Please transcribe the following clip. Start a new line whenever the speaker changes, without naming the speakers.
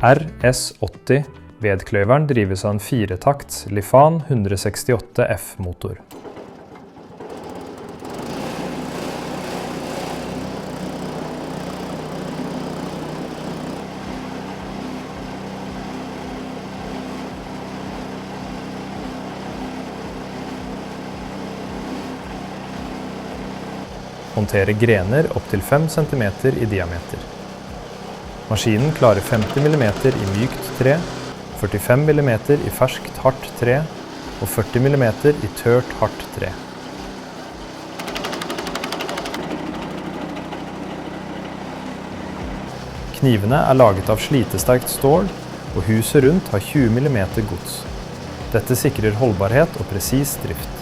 RS80 vedkløveren drives av en 4-takts Lifan 168F-motor. Håndtere grener opp til 5 cm i diameter. Maskinen klarer 50 mm i mykt tre, 45 mm i ferskt hardt tre og 40 mm i tørt hardt tre. Knivene er laget av slitesterkt stål, og huset rundt har 20 mm gods. Dette sikrer holdbarhet og presis drift.